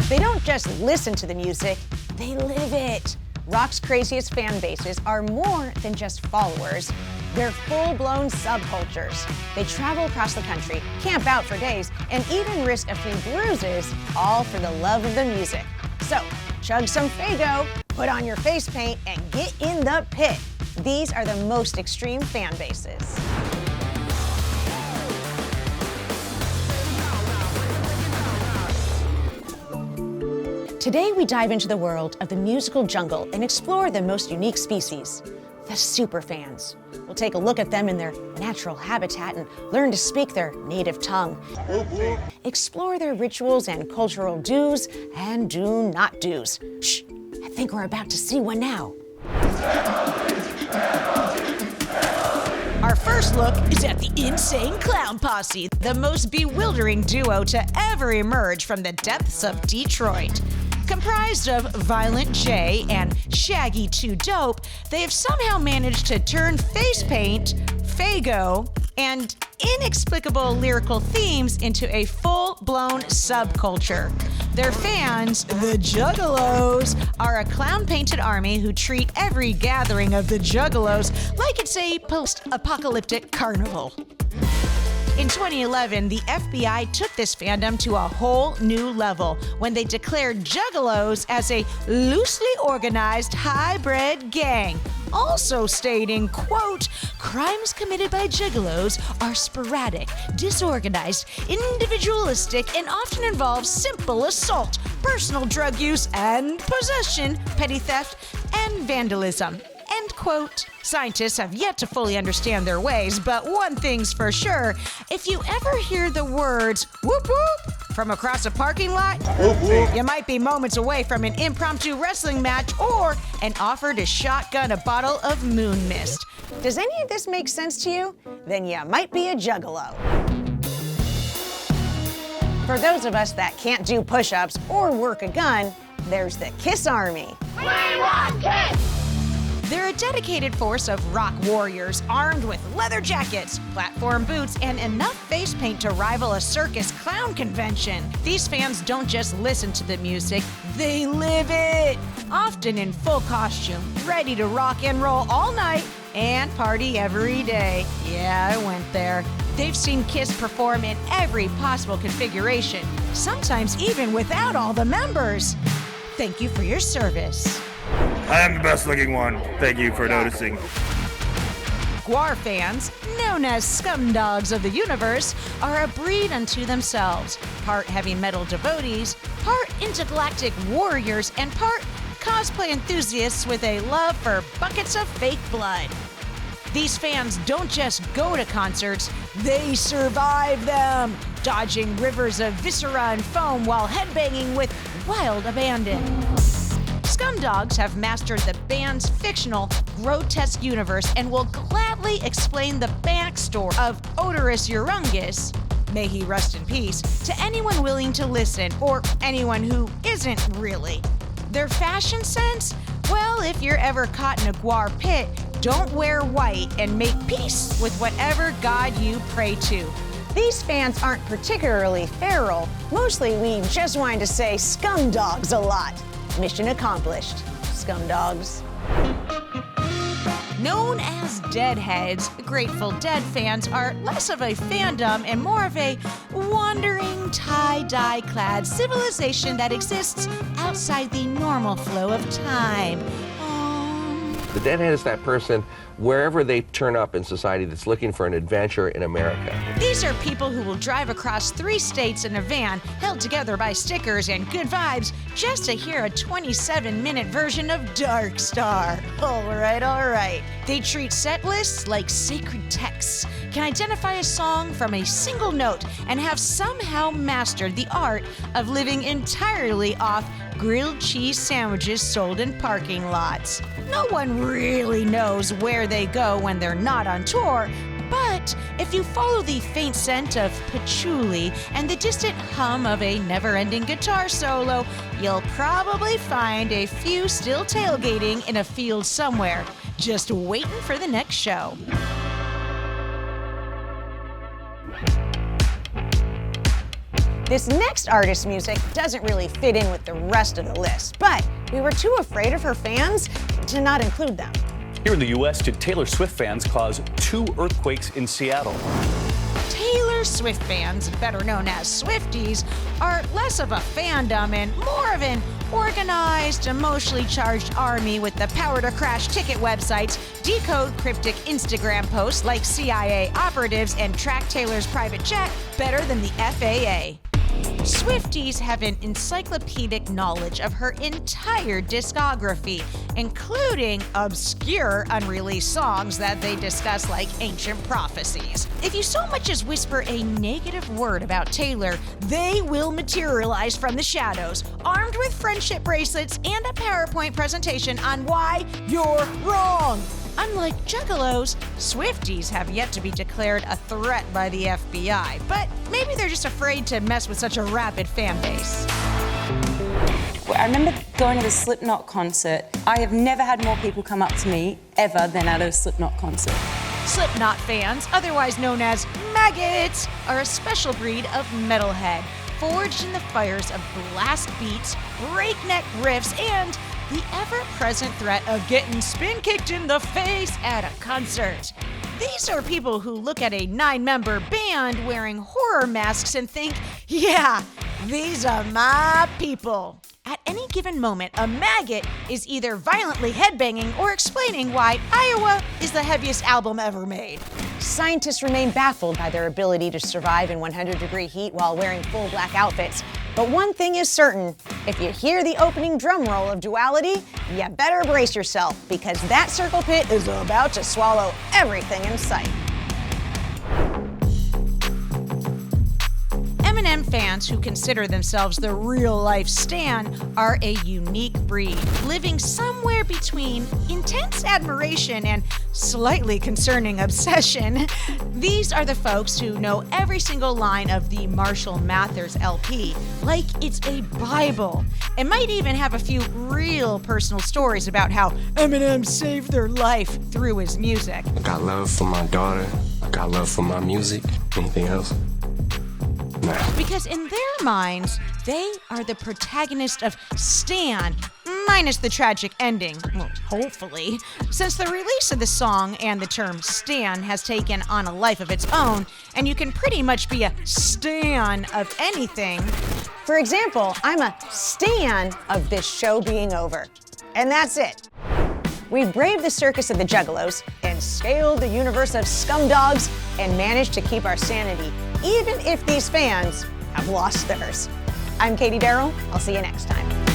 They don't just listen to the music, they live it. Rock's craziest fan bases are more than just followers. They're full-blown subcultures. They travel across the country, camp out for days, and even risk a few bruises, all for the love of the music. So, chug some Faygo, put on your face paint, and get in the pit. These are the most extreme fan bases. Today we dive into the world of the musical jungle and explore the most unique species, the superfans. We'll take a look at them in their natural habitat and learn to speak their native tongue. Explore their rituals and cultural do's and do not do's. Shh, I think we're about to see one now. Our first look is at the Insane Clown Posse, the most bewildering duo to ever emerge from the depths of Detroit. Comprised of Violent J and Shaggy 2 Dope, they have somehow managed to turn face paint, Faygo, and inexplicable lyrical themes into a full-blown subculture. Their fans, the Juggalos, are a clown-painted army who treat every gathering of the Juggalos like it's a post-apocalyptic carnival. In 2011, the FBI took this fandom to a whole new level when they declared Juggalos as a loosely organized hybrid gang, also stating, quote, "Crimes committed by Juggalos are sporadic, disorganized, individualistic, and often involve simple assault, personal drug use and possession, petty theft, and vandalism." End quote. Scientists have yet to fully understand their ways, but one thing's for sure, if you ever hear the words whoop whoop from across a parking lot, whoop, whoop, you might be moments away from an impromptu wrestling match or an offer to shotgun a bottle of moon mist. Does any of this make sense to you? Then you might be a Juggalo. For those of us that can't do push-ups or work a gun, there's the Kiss Army. We want Kiss! They're a dedicated force of rock warriors armed with leather jackets, platform boots, and enough face paint to rival a circus clown convention. These fans don't just listen to the music, they live it! Often in full costume, ready to rock and roll all night and party every day. Yeah, I went there. They've seen Kiss perform in every possible configuration, sometimes even without all the members. Thank you for your service. I am the best looking one. Thank you for noticing. GWAR fans, known as Scumdogs of the universe, are a breed unto themselves. Part heavy metal devotees, part intergalactic warriors, and part cosplay enthusiasts with a love for buckets of fake blood. These fans don't just go to concerts, they survive them, dodging rivers of viscera and foam while headbanging with wild abandon. Scumdogs have mastered the band's fictional, grotesque universe and will gladly explain the backstory of Odorous Urungus, may he rest in peace, to anyone willing to listen, or anyone who isn't really. Their fashion sense? Well, if you're ever caught in a GWAR pit, don't wear white and make peace with whatever god you pray to. These fans aren't particularly feral. Mostly we just wanted to say Scumdogs a lot. Mission accomplished, Scumdogs. Known as Deadheads, Grateful Dead fans are less of a fandom and more of a wandering, tie-dye clad civilization that exists outside the normal flow of time. The Deadhead is that person wherever they turn up in society that's looking for an adventure in America. These are people who will drive across 3 states in a van held together by stickers and good vibes just to hear a 27-minute version of Dark Star. All right. They treat set lists like sacred texts, can identify a song from a single note, and have somehow mastered the art of living entirely off grilled cheese sandwiches sold in parking lots. No one really knows where they go when they're not on tour, but if you follow the faint scent of patchouli and the distant hum of a never-ending guitar solo, you'll probably find a few still tailgating in a field somewhere, just waiting for the next show. This next artist's music doesn't really fit in with the rest of the list, but we were too afraid of her fans to not include them. Here in the U.S., did Taylor Swift fans cause 2 earthquakes in Seattle? Taylor Swift fans, better known as Swifties, are less of a fandom and more of an organized, emotionally charged army with the power to crash ticket websites, decode cryptic Instagram posts like CIA operatives, and track Taylor's private jet better than the FAA. Swifties have an encyclopedic knowledge of her entire discography, including obscure unreleased songs that they discuss like ancient prophecies. If you so much as whisper a negative word about Taylor, they will materialize from the shadows, armed with friendship bracelets and a PowerPoint presentation on why you're wrong. Unlike Juggalos, Swifties have yet to be declared a threat by the FBI, but maybe they're just afraid to mess with such a rabid fan base. I remember going to the Slipknot concert. I have never had more people come up to me, ever, than at a Slipknot concert. Slipknot fans, otherwise known as maggots, are a special breed of metalhead, forged in the fires of blast beats, breakneck riffs, and the ever-present threat of getting spin-kicked in the face at a concert. These are people who look at a 9-member band wearing horror masks and think, yeah, these are my people. At any given moment, a maggot is either violently headbanging or explaining why Iowa is the heaviest album ever made. Scientists remain baffled by their ability to survive in 100-degree heat while wearing full black outfits. But one thing is certain, if you hear the opening drum roll of Duality, you better brace yourself, because that circle pit is about to swallow everything in sight. Eminem fans who consider themselves the real-life stan are a unique breed, living somewhere between intense admiration and slightly concerning obsession. These are the folks who know every single line of the Marshall Mathers LP like it's a Bible, and might even have a few real personal stories about how Eminem saved their life through his music. I got love for my daughter. I got love for my music. Anything else? Nah. Because in their minds, they are the protagonist of Stan, minus the tragic ending. Well, hopefully. Since the release of the song and the term Stan has taken on a life of its own, and you can pretty much be a stan of anything. For example, I'm a stan of this show being over. And that's it. We've braved the circus of the Juggalos and scaled the universe of Scumdogs and managed to keep our sanity, even if these fans have lost theirs. I'm Katie Darrell. I'll see you next time.